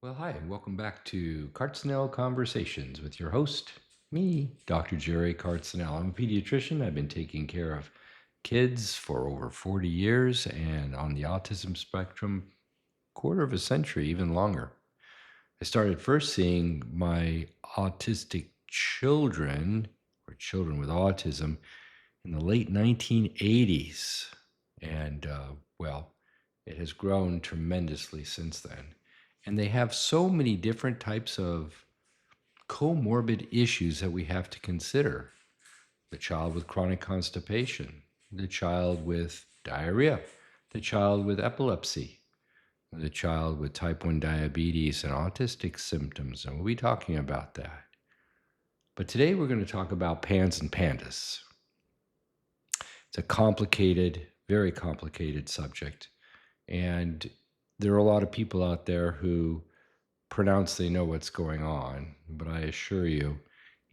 Well, hi, and welcome back to Kartzinel Conversations with your host, me, Dr. Jerry Kartzinel. I'm a pediatrician. I've been taking care of kids for over 40 years and on the autism spectrum, quarter of a century, even longer. I started first seeing my autistic children or children with autism in the late 1980s. And well, it has grown tremendously since then. And they have so many different types of comorbid issues that we have to consider. The child with chronic constipation, the child with diarrhea, the child with epilepsy, the child with type 1 diabetes and autistic symptoms. And we'll be talking about that. But today we're going to talk about PANS and PANDAS. It's a complicated, very complicated subject. And there are a lot of people out there who pronounce they know what's going on, but I assure you,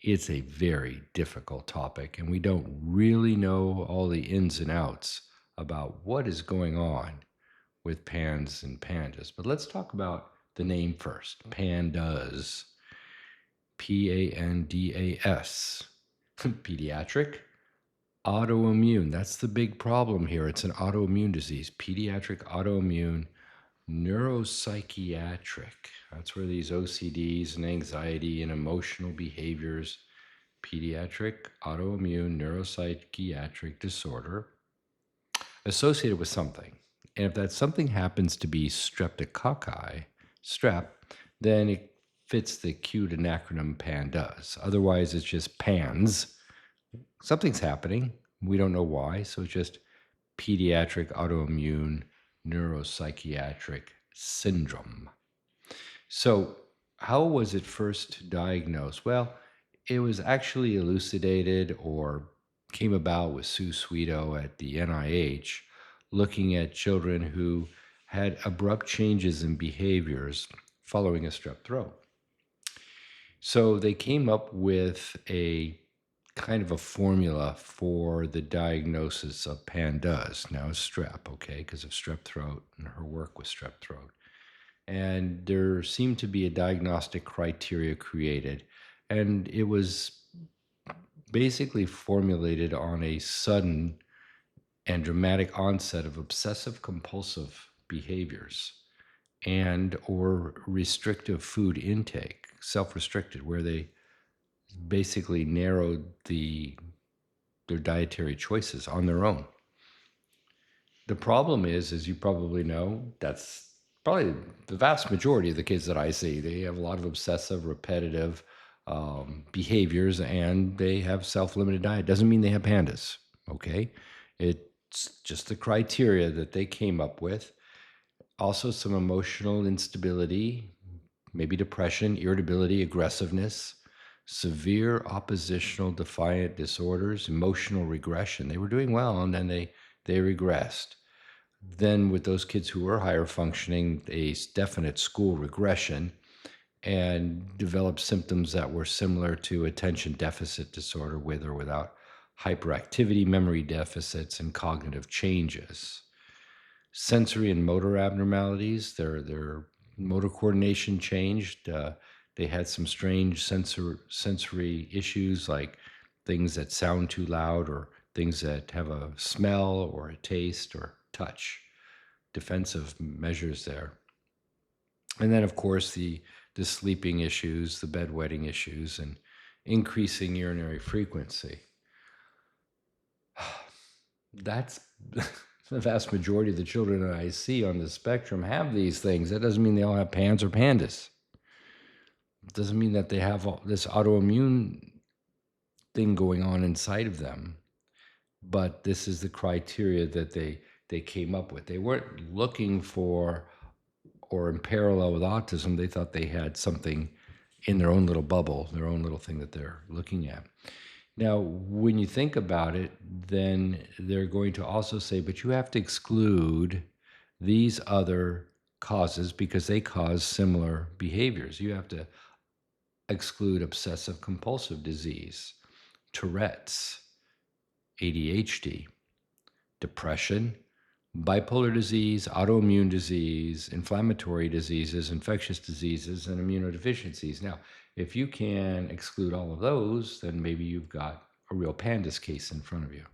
it's a very difficult topic, and we don't really know all the ins and outs about what is going on with PANS and PANDAS. But let's talk about the name first. PANDAS. PANDAS. Pediatric autoimmune. That's the big problem here. It's an autoimmune disease, pediatric autoimmune neuropsychiatric. That's where these OCDs and anxiety and emotional behaviors, pediatric autoimmune neuropsychiatric disorder associated with something. And if that something happens to be streptococci, strep, then it fits the cute acronym PANDAS. Otherwise, it's just PANS. Something's happening. We don't know why. So it's just pediatric autoimmune neuropsychiatric syndrome. So, how was it first diagnosed? Well, it was actually elucidated or came about with Sue Sweeto at the NIH, looking at children who had abrupt changes in behaviors following a strep throat. So they came up with a kind of a formula for the diagnosis of PANDAS. Now it's strep, okay, because of strep throat and her work with strep throat. And there seemed to be a diagnostic criteria created, and it was basically formulated on a sudden and dramatic onset of obsessive compulsive behaviors and or restrictive food intake, self-restricted, where they basically narrowed their dietary choices on their own. The problem is, as you probably know, that's probably the vast majority of the kids that I see. They have a lot of obsessive, repetitive behaviors, and they have self-limited diet. Doesn't mean they have PANDAS, okay? It's just the criteria that they came up with. Also, some emotional instability, maybe depression, irritability, aggressiveness, severe oppositional defiant disorders, emotional regression. They were doing well, and then they regressed. Then with those kids who were higher functioning, a definite school regression and developed symptoms that were similar to attention deficit disorder with or without hyperactivity, memory deficits, and cognitive changes. Sensory and motor abnormalities, their motor coordination changed. They had some strange sensory issues like things that sound too loud or things that have a smell or a taste or touch, defensive measures there. And then, of course, the sleeping issues, the bedwetting issues, and increasing urinary frequency. That's the vast majority of the children that I see on the spectrum have these things. That doesn't mean they all have PANS or PANDAS. It doesn't mean that they have this autoimmune thing going on inside of them. But this is the criteria that they came up with. They weren't looking for, or in parallel with autism, they thought they had something in their own little bubble, their own little thing that they're looking at. Now, when you think about it, then they're going to also say, but you have to exclude these other causes because they cause similar behaviors. You have to exclude obsessive compulsive disease, Tourette's, ADHD, depression, bipolar disease, autoimmune disease, inflammatory diseases, infectious diseases, and immunodeficiencies. Now, if you can exclude all of those, then maybe you've got a real PANDAS case in front of you.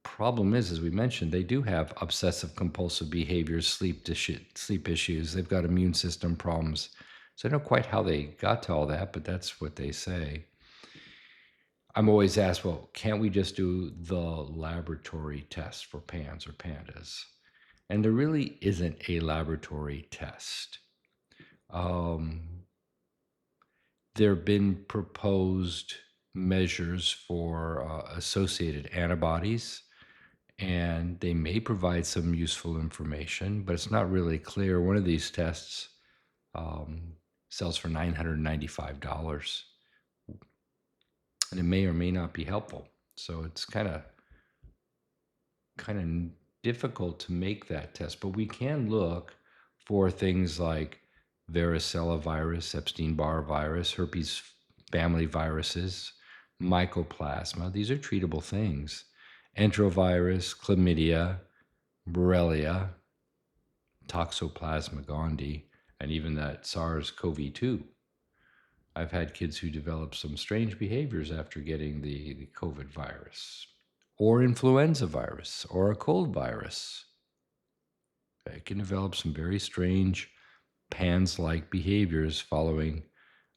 Problem is, as we mentioned, they do have obsessive compulsive behaviors, sleep issues. They've got immune system problems. So I don't know quite how they got to all that, but that's what they say. I'm always asked, well, can't we just do the laboratory test for PANS or PANDAS? And there really isn't a laboratory test. There have been proposed measures for associated antibodies, and they may provide some useful information, but it's not really clear. One of these tests sells for $995, and it may or may not be helpful. So it's kind of difficult to make that test, but we can look for things like varicella virus, Epstein-Barr virus, herpes family viruses, mycoplasma. These are treatable things. Enterovirus, chlamydia, Borrelia, Toxoplasma gondii, and even that SARS-CoV-2. I've had kids who developed some strange behaviors after getting the COVID virus, or influenza virus, or a cold virus. It can develop some very strange PANS-like behaviors following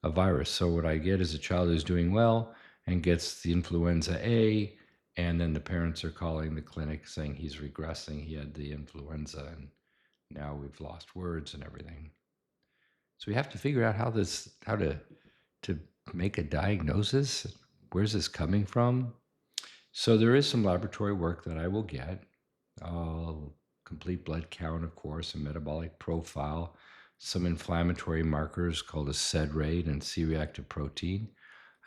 a virus. So what I get is a child who's doing well and gets the influenza A, and then the parents are calling the clinic saying he's regressing. He had the influenza, and now we've lost words and everything. So we have to figure out how to make a diagnosis. Where's this coming from? So there is some laboratory work that I will get. Complete blood count, of course, a metabolic profile, some inflammatory markers called a SED rate and C-reactive protein.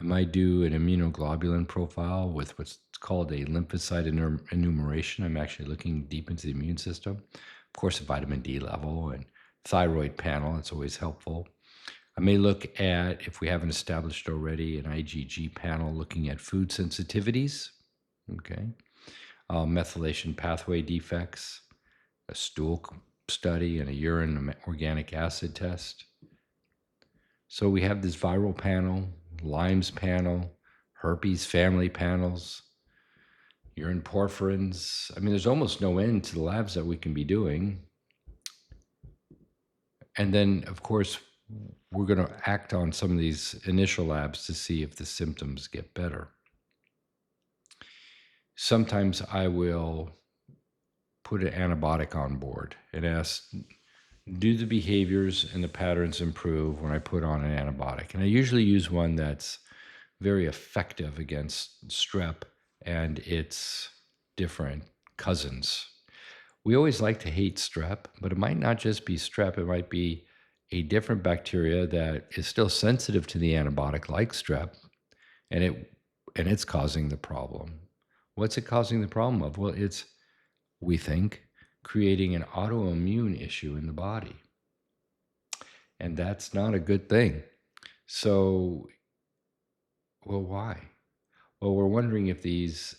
I might do an immunoglobulin profile with what's called a lymphocyte enumeration. I'm actually looking deep into the immune system. Of course, a vitamin D level and thyroid panel. It's always helpful. I may look at, if we haven't established already, an IgG panel looking at food sensitivities. Okay. Methylation pathway defects, a stool study, and a urine organic acid test. So we have this viral panel, Lyme's panel, herpes family panels, urine porphyrins. I mean, there's almost no end to the labs that we can be doing. And then, of course, we're going to act on some of these initial labs to see if the symptoms get better. Sometimes I will put an antibiotic on board and ask, do the behaviors and the patterns improve when I put on an antibiotic? And I usually use one that's very effective against strep and its different cousins. We always like to hate strep, but it might not just be strep. It might be a different bacteria that is still sensitive to the antibiotic, like strep, and it's causing the problem. What's it causing the problem of? Well, it's, we think, creating an autoimmune issue in the body. And that's not a good thing. So, well, why? Well, we're wondering if these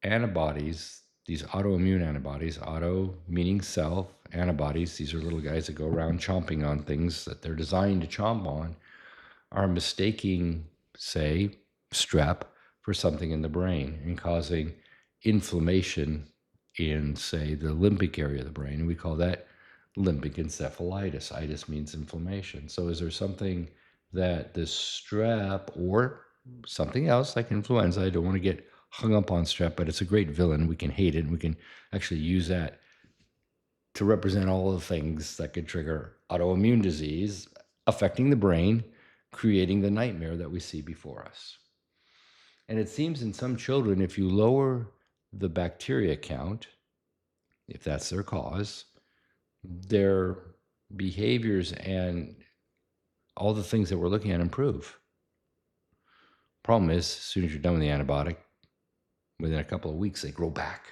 antibodies, these autoimmune antibodies, auto meaning self, antibodies, these are little guys that go around chomping on things that they're designed to chomp on, are mistaking, say, strep for something in the brain and causing inflammation in, say, the limbic area of the brain. And we call that limbic encephalitis. Itis means inflammation. So is there something that the strep or something else like influenza, I don't want to get hung up on strep, but it's a great villain. We can hate it, and we can actually use that to represent all the things that could trigger autoimmune disease affecting the brain, creating the nightmare that we see before us. And it seems in some children, if you lower the bacteria count, if that's their cause, their behaviors and all the things that we're looking at improve. Problem is, as soon as you're done with the antibiotic, within a couple of weeks, they grow back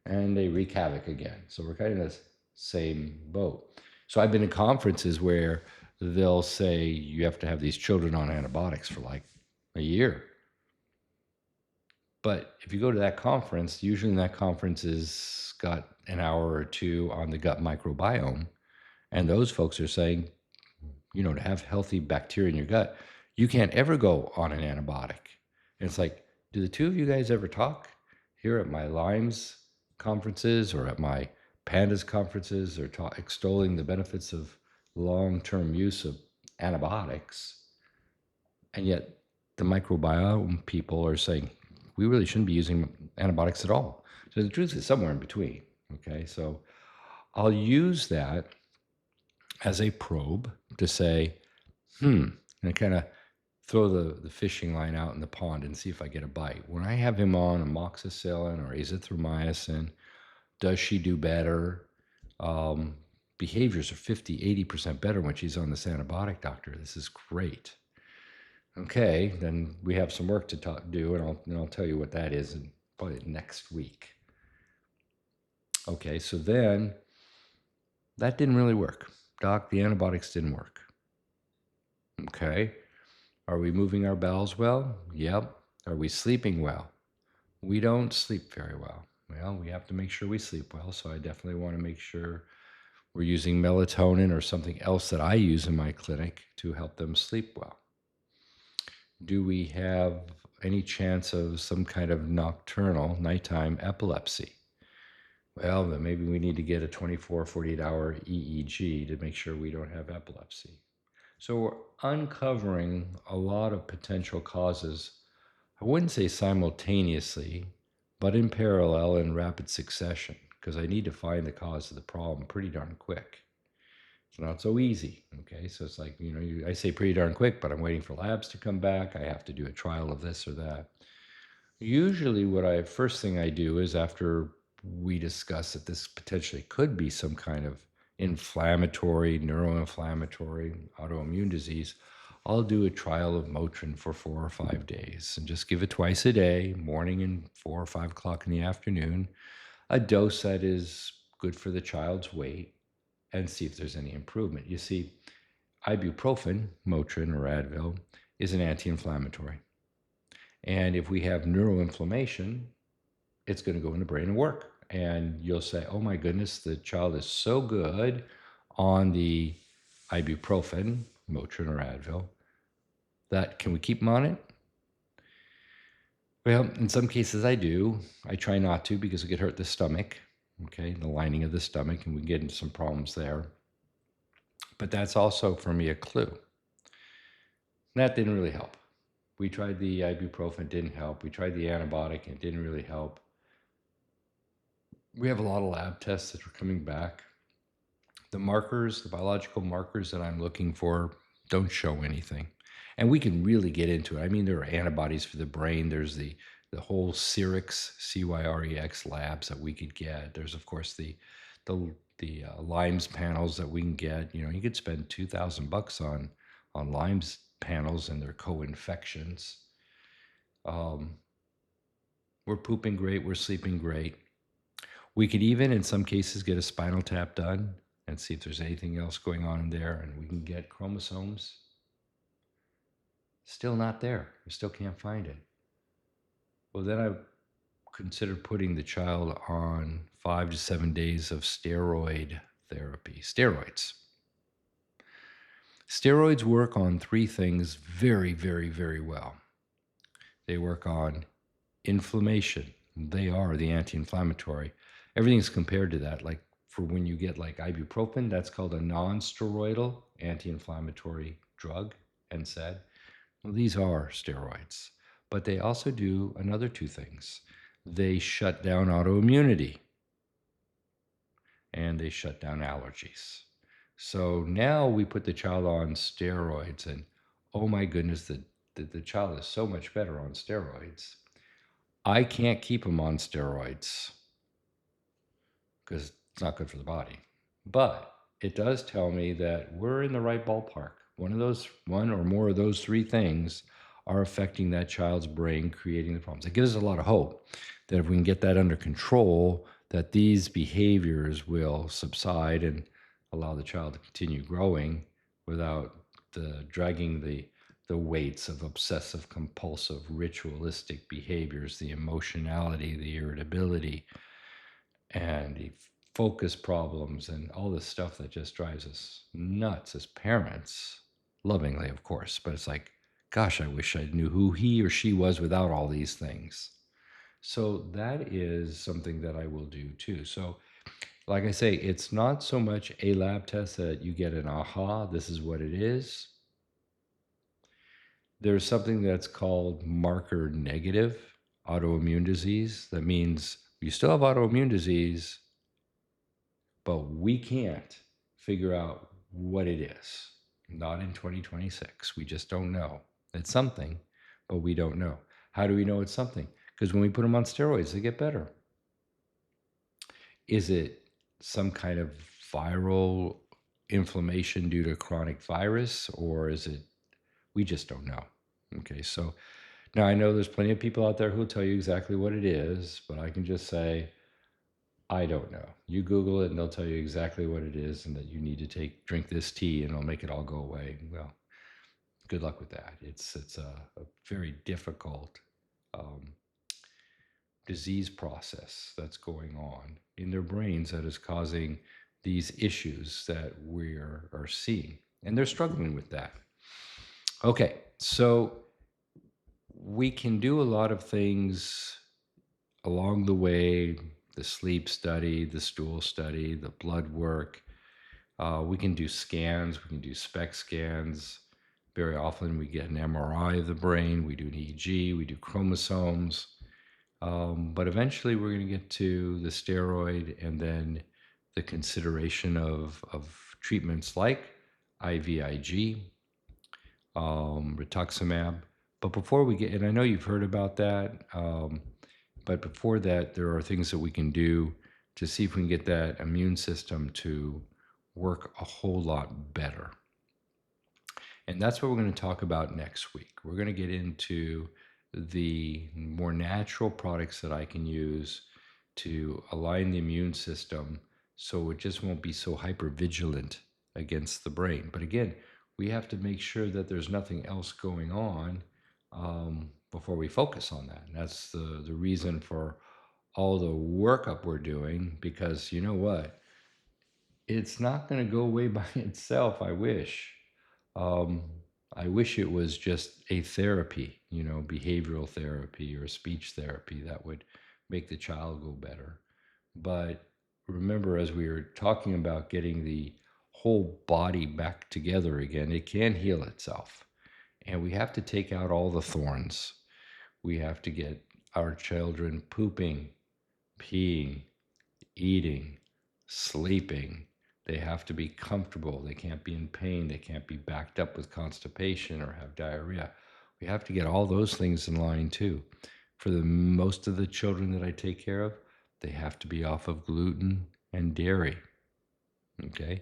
and they wreak havoc again. So we're kind of in the same boat. So I've been in conferences where they'll say you have to have these children on antibiotics for like a year. But if you go to that conference, usually that conference is got an hour or two on the gut microbiome. And those folks are saying, to have healthy bacteria in your gut, you can't ever go on an antibiotic. And it's like, do the two of you guys ever talk here at my Lyme's conferences or at my PANDAS conferences or extolling the benefits of long-term use of antibiotics? And yet the microbiome people are saying, we really shouldn't be using antibiotics at all. So the truth is somewhere in between. Okay, so I'll use that as a probe to say, and kind of throw the fishing line out in the pond and see if I get a bite. When I have him on amoxicillin or azithromycin, does she do better? Um, Behaviors are 50, 80% better when she's on this antibiotic, doctor. This is great. Okay, then we have some work to do, and I'll tell you what that is in probably next week. Okay, so then that didn't really work. Doc, the antibiotics didn't work. Okay, are we moving our bowels well? Yep. Are we sleeping well? We don't sleep very well. Well, we have to make sure we sleep well, so I definitely want to make sure we're using melatonin or something else that I use in my clinic to help them sleep well. Do we have any chance of some kind of nocturnal, nighttime epilepsy? Well, then maybe we need to get a 24, 48-hour EEG to make sure we don't have epilepsy. So we're uncovering a lot of potential causes. I wouldn't say simultaneously, but in parallel in rapid succession, because I need to find the cause of the problem pretty darn quick. It's not so easy. Okay, so it's like, I say pretty darn quick, but I'm waiting for labs to come back. I have to do a trial of this or that. Usually first thing I do is, after we discuss that this potentially could be some kind of inflammatory, neuroinflammatory autoimmune disease, I'll do a trial of Motrin for 4 or 5 days and just give it twice a day, morning and 4 or 5 o'clock in the afternoon, a dose that is good for the child's weight, and see if there's any improvement. You see, ibuprofen, Motrin or Advil, is an anti-inflammatory. And if we have neuroinflammation, it's going to go in the brain and work. And you'll say, oh my goodness, the child is so good on the ibuprofen, Motrin or Advil, that can we keep them on it? Well, in some cases I do. I try not to because it could hurt the stomach, okay, the lining of the stomach, and we get into some problems there. But that's also, for me, a clue. That didn't really help. We tried the ibuprofen, didn't help. We tried the antibiotic, and it didn't really help. We have a lot of lab tests that are coming back. The markers, the biological markers that I'm looking for, don't show anything. And we can really get into it. I mean, there are antibodies for the brain. There's the whole Cyrex, CYREX labs that we could get. There's, of course, the Lyme's panels that we can get. You could spend $2,000 on Lyme's panels and their co-infections. We're pooping great. We're sleeping great. We could even, in some cases, get a spinal tap done and see if there's anything else going on in there, and we can get chromosomes. Still not there. We still can't find it. Well, then I consider putting the child on 5 to 7 days of steroid therapy. Steroids. Steroids work on 3 things very, very, very well. They work on inflammation. They are the anti-inflammatory. Everything's compared to that. Like, for when you get like ibuprofen, that's called a non-steroidal anti-inflammatory drug, NSAID. Well, these are steroids, but they also do another 2 things. They shut down autoimmunity and they shut down allergies. So now we put the child on steroids, and oh my goodness, the child is so much better on steroids. I can't keep him on steroids because it's not good for the body. But it does tell me that we're in the right ballpark. One or more of those 3 things are affecting that child's brain, creating the problems. It gives us a lot of hope that if we can get that under control, that these behaviors will subside and allow the child to continue growing without dragging the the weights of obsessive compulsive ritualistic behaviors, the emotionality, the irritability, and the focus problems, and all this stuff that just drives us nuts as parents, lovingly, of course. But it's like, gosh, I wish I knew who he or she was without all these things. So that is something that I will do too. So, like I say, it's not so much a lab test that you get an aha, this is what it is. There's something that's called marker negative autoimmune disease. That means you still have autoimmune disease, but we can't figure out what it is. Not in 2026. We just don't know. It's something, but we don't know. How do we know it's something? Because when we put them on steroids, they get better. Is it some kind of viral inflammation due to chronic virus, or is it, we just don't know. Okay, so now I know there's plenty of people out there who'll tell you exactly what it is, but I can just say, I don't know. You Google it and they'll tell you exactly what it is and that you need to drink this tea and it'll make it all go away. Well, good luck with that. It's a very difficult um, disease process that's going on in their brains that is causing these issues that we are seeing. And they're struggling with that. Okay, so we can do a lot of things along the way, the sleep study, the stool study, the blood work. We can do scans, we can do SPECT scans. Very often we get an MRI of the brain, we do an EEG, we do chromosomes. But eventually we're going to get to the steroid and then the consideration of treatments like IVIG, rituximab. But before we get, and I know you've heard about that, but before that, there are things that we can do to see if we can get that immune system to work a whole lot better. And that's what we're going to talk about next week. We're going to get into the more natural products that I can use to align the immune system so it just won't be so hypervigilant against the brain. But again, we have to make sure that there's nothing else going on before we focus on that. And that's the reason for all the workup we're doing, because you know what? It's not going to go away by itself. I wish. Um, I wish it was just a therapy, behavioral therapy or speech therapy that would make the child go better. But remember, as we were talking about getting the whole body back together again, it can heal itself. And we have to take out all the thorns. We have to get our children pooping, peeing, eating, sleeping. They have to be comfortable. They can't be in pain. They can't be backed up with constipation or have diarrhea. We have to get all those things in line too. For the most of the children that I take care of, they have to be off of gluten and dairy. Okay.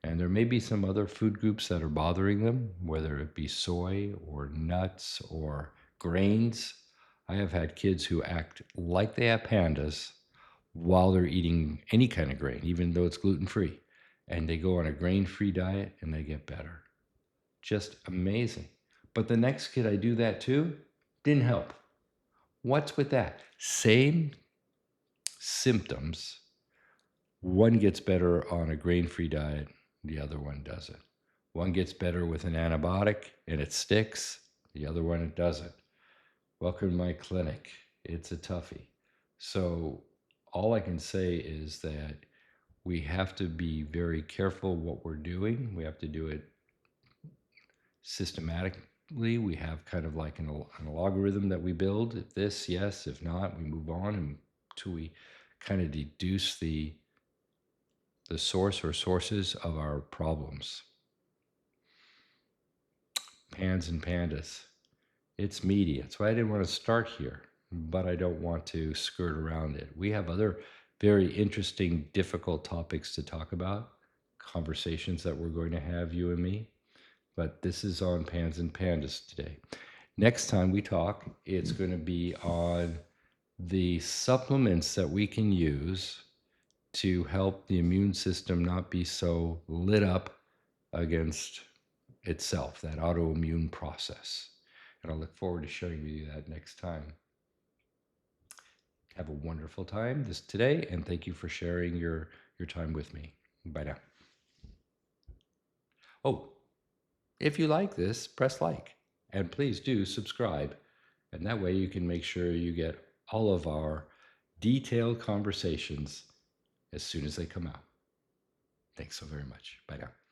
And there may be some other food groups that are bothering them, whether it be soy or nuts or grains. I have had kids who act like they have pandas while they're eating any kind of grain, even though it's gluten free. And they go on a grain free diet and they get better. Just amazing. But the next kid I do that to didn't help. What's with that? Same symptoms. One gets better on a grain free diet, the other one doesn't. One gets better with an antibiotic and it sticks, the other one it doesn't. Welcome to my clinic. It's a toughie. So, all I can say is that we have to be very careful what we're doing. We have to do it systematically. We have kind of like an algorithm that we build. If this, yes. If not, we move on until we kind of deduce the source or sources of our problems. Pans and pandas. It's meaty. That's why I didn't want to start here, but I don't want to skirt around it. We have other very interesting, difficult topics to talk about, conversations that we're going to have, you and me. But this is on Pans and Pandas today. Next time we talk, it's going to be on the supplements that we can use to help the immune system not be so lit up against itself, that autoimmune process. And I'll look forward to showing you that next time. Have a wonderful time today, and thank you for sharing your time with me. Bye now. Oh, if you like this, press like, and please do subscribe. And that way you can make sure you get all of our detailed conversations as soon as they come out. Thanks so very much. Bye now.